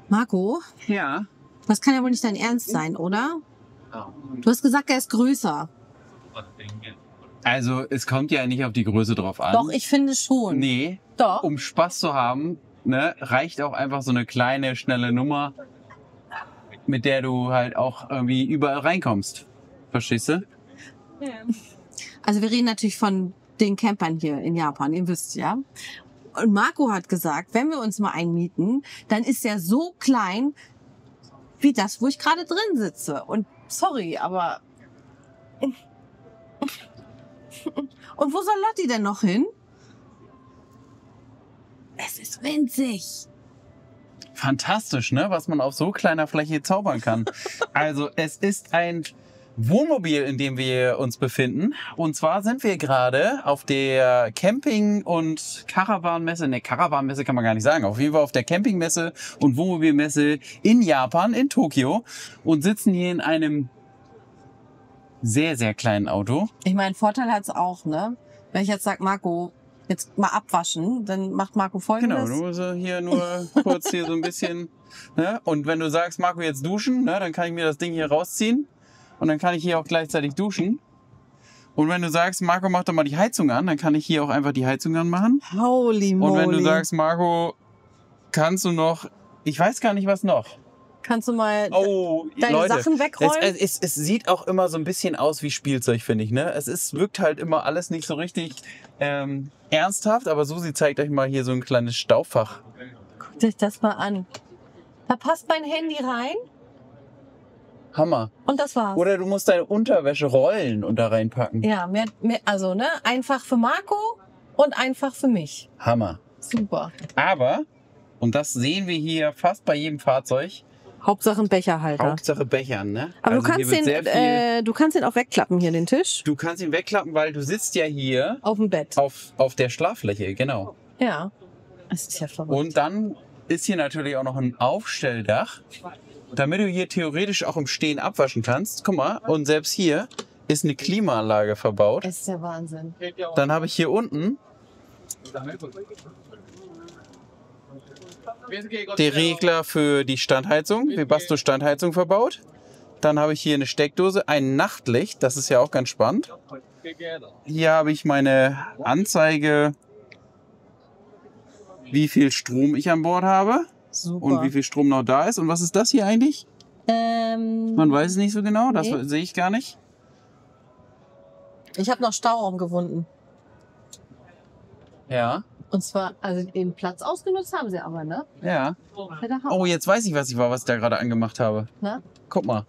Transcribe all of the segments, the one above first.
Marco, Ja. das kann ja wohl nicht dein Ernst sein, oder? Du hast gesagt, er ist größer. Also es kommt ja nicht auf die Größe drauf an. Doch, ich finde schon. Nee. Doch. Um Spaß zu haben, ne, reicht auch einfach so eine kleine, schnelle Nummer, mit der du halt auch irgendwie überall reinkommst. Verstehst du? Also wir reden natürlich von den Campern hier in Japan, ihr wisst ja. Und Marco hat gesagt, wenn wir uns mal einmieten, dann ist er so klein wie das, wo ich gerade drin sitze. Und sorry, aber... Und wo soll Lotti denn noch hin? Es ist winzig. Fantastisch, ne? Was man auf so kleiner Fläche zaubern kann. Also es ist ein Wohnmobil, in dem wir uns befinden. Und zwar sind wir gerade auf der Camping- und Caravan-Messe. Ne, Caravan-Messe kann man gar nicht sagen. Auf jeden Fall auf der Campingmesse und Wohnmobilmesse in Japan, in Tokio. Und sitzen hier in einem sehr, sehr kleinen Auto. Ich meine, Vorteil hat's auch, ne? Wenn ich jetzt sage, Marco, jetzt mal abwaschen, dann macht Marco Folgendes. Genau, du musst hier nur kurz hier so ein bisschen. Ne? Und wenn du sagst, Marco, jetzt duschen, ne, dann kann ich mir das Ding hier rausziehen. Und dann kann ich hier auch gleichzeitig duschen. Und wenn du sagst, Marco, mach doch mal die Heizung an, dann kann ich hier auch einfach die Heizung anmachen. Holy moly. Und wenn du sagst, Marco, kannst du noch, ich weiß gar nicht, was noch. Kannst du mal Oh, deine Leute, Sachen wegräumen? es sieht auch immer so ein bisschen aus wie Spielzeug, finde ich. Ne? Wirkt halt immer alles nicht so richtig ernsthaft, aber Susi zeigt euch mal hier so ein kleines Staufach. Guckt euch das mal an. Da passt mein Handy rein Hammer. und das war's. Oder du musst deine Unterwäsche rollen und da reinpacken. Ja, mehr, also ne, einfach für Marco und einfach für mich. Hammer. Super. Aber, und das sehen wir hier fast bei jedem Fahrzeug, Hauptsache ein Becherhalter. Hauptsache Bechern, ne? Aber Also hier wird sehr viel, du kannst den auch wegklappen hier, den Tisch. du kannst ihn wegklappen, weil du sitzt ja hier Auf dem Bett. auf der Schlaffläche, genau. Ja. Das ist ja verrückt. Und dann ist hier natürlich auch noch ein Aufstelldach, damit du hier theoretisch auch im Stehen abwaschen kannst. Guck mal, und selbst hier ist eine Klimaanlage verbaut. Das ist der Wahnsinn. Dann habe ich hier unten den Regler für die Standheizung, Webasto Standheizung verbaut. Dann habe ich hier eine Steckdose, ein Nachtlicht, das ist ja auch ganz spannend. Hier habe ich meine Anzeige, wie viel Strom ich an Bord habe Super. und wie viel Strom noch da ist. Und was ist das hier eigentlich? Man weiß es nicht so genau, das Nee. sehe ich gar nicht. Ich habe noch Stauraum gefunden. Ja, Und zwar, also den Platz ausgenutzt haben sie aber, ne? ja. Ja, der Hammer. Oh, jetzt weiß ich, was ich da gerade angemacht habe. Na? Guck mal.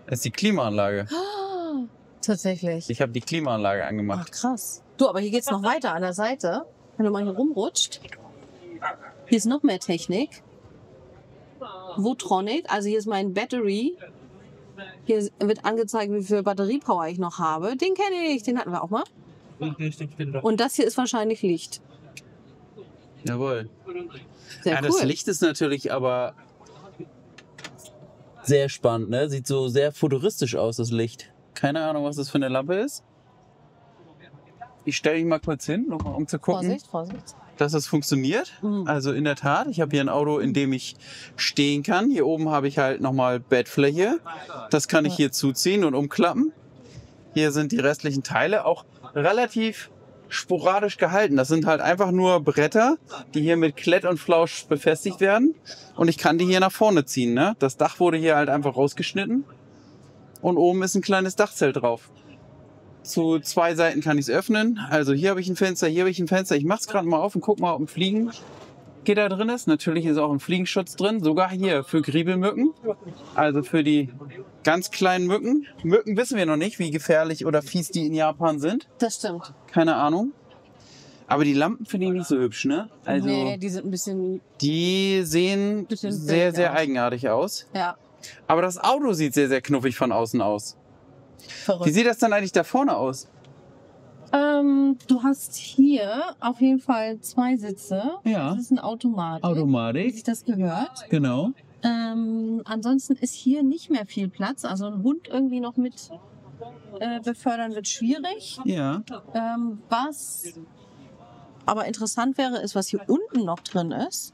Das ist die Klimaanlage. Ah, tatsächlich. Ich habe die Klimaanlage Ach, angemacht. krass. Du, aber hier geht's noch weiter an der Seite. Wenn du mal hier rumrutscht. Hier ist noch mehr Technik. Votronic, also hier ist mein Battery. Hier wird angezeigt, wie viel Batteriepower ich noch habe. Den kenne ich, den hatten wir auch mal. Und das hier ist wahrscheinlich Licht. Jawohl. Sehr Ja, cool. das Licht ist natürlich aber sehr spannend, ne? Sieht so sehr futuristisch aus, das Licht. Keine Ahnung, was das für eine Lampe ist. Ich stelle ihn mal kurz hin, nochmal, um zu gucken, Vorsicht, Vorsicht. dass das funktioniert. Mhm. Also in der Tat, ich habe hier ein Auto, in dem ich stehen kann. Hier oben habe ich halt nochmal Bettfläche. Das kann ich hier zuziehen und umklappen. Hier sind die restlichen Teile auch relativ sporadisch gehalten. Das sind halt einfach nur Bretter, die hier mit Klett und Flausch befestigt werden. Und ich kann die hier nach vorne ziehen. Ne? Das Dach wurde hier halt einfach rausgeschnitten. Und oben ist ein kleines Dachzelt drauf. Zu zwei Seiten kann ich es öffnen. Also hier habe ich ein Fenster, hier habe ich ein Fenster. Ich mache es gerade mal auf und guck mal, ob ein Fliegengitter drin ist. Natürlich ist auch ein Fliegenschutz drin. Sogar hier für Griebelmücken. Also für die ganz kleinen Mücken. Mücken wissen wir noch nicht, wie gefährlich oder fies die in Japan sind. Das stimmt. Keine Ahnung. Aber die Lampen finde ich nicht so hübsch, ne? Also Nee, die sind ein bisschen, die sehen Bisschen sehr, wild sehr aus. eigenartig aus. ja, Aber das Auto sieht sehr, sehr knuffig von außen aus. verrückt. Wie sieht das dann eigentlich da vorne aus? Du hast hier auf jeden Fall 2 Sitze. Ja. Das ist ein Automat. Wie Automatik, sich das gehört. genau. Ansonsten ist hier nicht mehr viel Platz. Also einen Hund irgendwie noch mit befördern wird schwierig. Ja. Was aber interessant wäre, ist, was hier unten noch drin ist.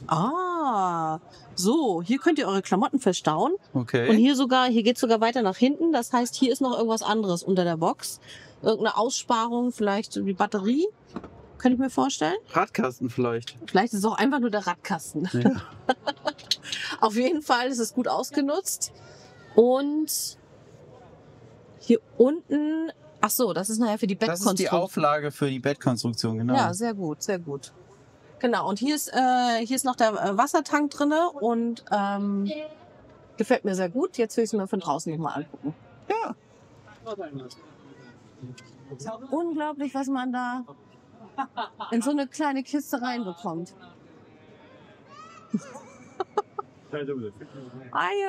Ah, so, hier könnt ihr eure Klamotten verstauen. Okay. Und hier geht's sogar weiter nach hinten. Das heißt, hier ist noch irgendwas anderes unter der Box. Irgendeine Aussparung, vielleicht die Batterie. Könnte ich mir vorstellen. Radkasten vielleicht. Vielleicht ist es auch einfach nur der Radkasten. Ja. Auf jeden Fall ist es gut ausgenutzt. Und hier unten, ach so, das ist nachher für die Das Bettkonstruktion. ist die Auflage für die Bettkonstruktion, genau. Ja, sehr gut, sehr gut. Genau, und hier ist noch der Wassertank drinne und gefällt mir sehr gut. Jetzt will ich es mir von draußen nochmal angucken. Ja. Unglaublich, was man da in so eine kleine Kiste reinbekommt. I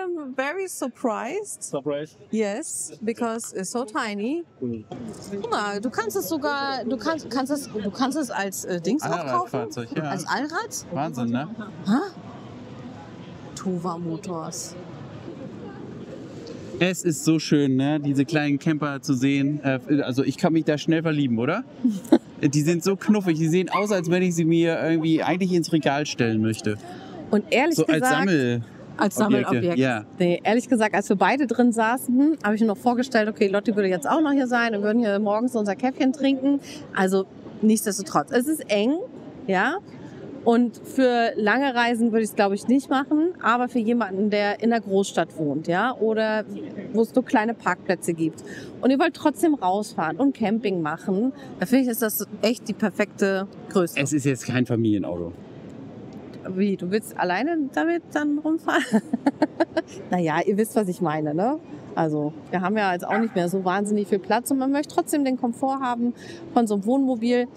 am very surprised. Surprise. Yes, because it's so tiny. Guck mal, du kannst es sogar, du kannst es als Dings auch kaufen. Allradfahrzeug, ja. Als Allrad? Wahnsinn, ne? Hä? Tova Motors. Es ist so schön, ne? Diese kleinen Camper zu sehen. Also ich kann mich da schnell verlieben, oder? Die sind so knuffig. Die sehen aus, als wenn ich sie mir irgendwie eigentlich ins Regal stellen möchte. Und ehrlich So gesagt, als Sammelobjekt. Ja. Nee, ehrlich gesagt, als wir beide drin saßen, habe ich mir noch vorgestellt, okay, Lotti würde jetzt auch noch hier sein und würden hier morgens unser Käffchen trinken. Also nichtsdestotrotz, es ist eng, ja. Und für lange Reisen würde ich es, glaube ich, nicht machen. Aber für jemanden, der in der Großstadt wohnt, ja, oder wo es so kleine Parkplätze gibt und ihr wollt trotzdem rausfahren und Camping machen, da finde ich, ist das echt die perfekte Größe. Es ist jetzt kein Familienauto. Wie, du willst alleine damit dann rumfahren? Naja, ihr wisst, was ich meine, ne? Also, wir haben ja jetzt auch nicht mehr so wahnsinnig viel Platz und man möchte trotzdem den Komfort haben von so einem Wohnmobil.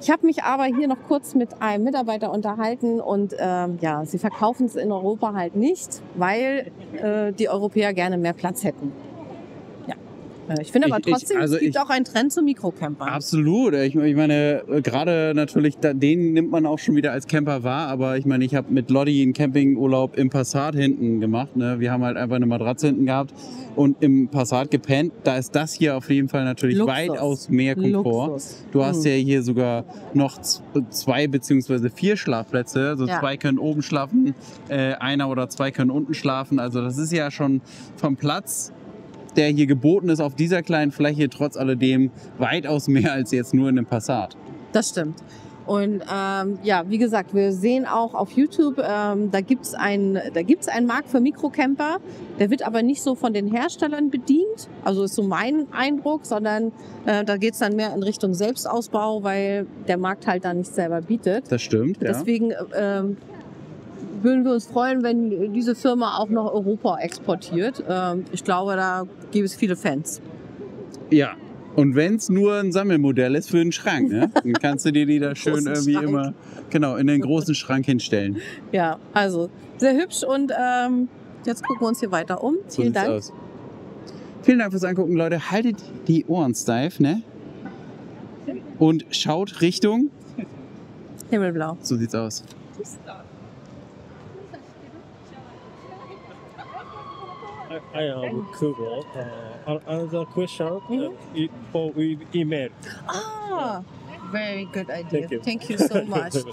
Ich habe mich aber hier noch kurz mit einem Mitarbeiter unterhalten und ja, sie verkaufen es in Europa halt nicht, weil die Europäer gerne mehr Platz hätten. Ich finde aber trotzdem, es gibt auch einen Trend zu Mikrocampern. Absolut. Ich meine, gerade natürlich, den nimmt man auch schon wieder als Camper wahr. Aber ich meine, ich habe mit Lotti einen Campingurlaub im Passat hinten gemacht. Ne? Wir haben halt einfach eine Matratze hinten gehabt und im Passat gepennt. Da ist das hier auf jeden Fall natürlich Luxus. weitaus mehr Komfort. Luxus. Du hast ja hier sogar noch 2 bzw. 4 Schlafplätze. Also Ja. 2 können oben schlafen, einer oder 2 können unten schlafen. Also das ist ja schon vom Platz, der hier geboten ist auf dieser kleinen Fläche, trotz alledem weitaus mehr als jetzt nur in einem Passat. Das stimmt. Und ja, wie gesagt, wir sehen auch auf YouTube, da gibt's einen Markt für Mikrocamper. Der wird aber nicht so von den Herstellern bedient. Also ist so mein Eindruck, sondern da geht's dann mehr in Richtung Selbstausbau, weil der Markt halt da nicht selber bietet. Das stimmt, ja. Deswegen würden wir uns freuen, wenn diese Firma auch nach Europa exportiert. Ich glaube, da gibt es viele Fans. Ja. Und wenn es nur ein Sammelmodell ist für einen Schrank, ne? Dann kannst du dir die da schön Großen irgendwie Schrank. immer in den großen Schrank hinstellen. Ja, also sehr hübsch und jetzt gucken wir uns hier weiter um. So Vielen sieht's Dank. aus. Vielen Dank fürs Angucken, Leute. Haltet die Ohren steif, ne? Und schaut Richtung. Himmelblau. So sieht's aus. I am Kubo. Another question for email. Ah, very good idea. Thank you. Thank you so much. Thank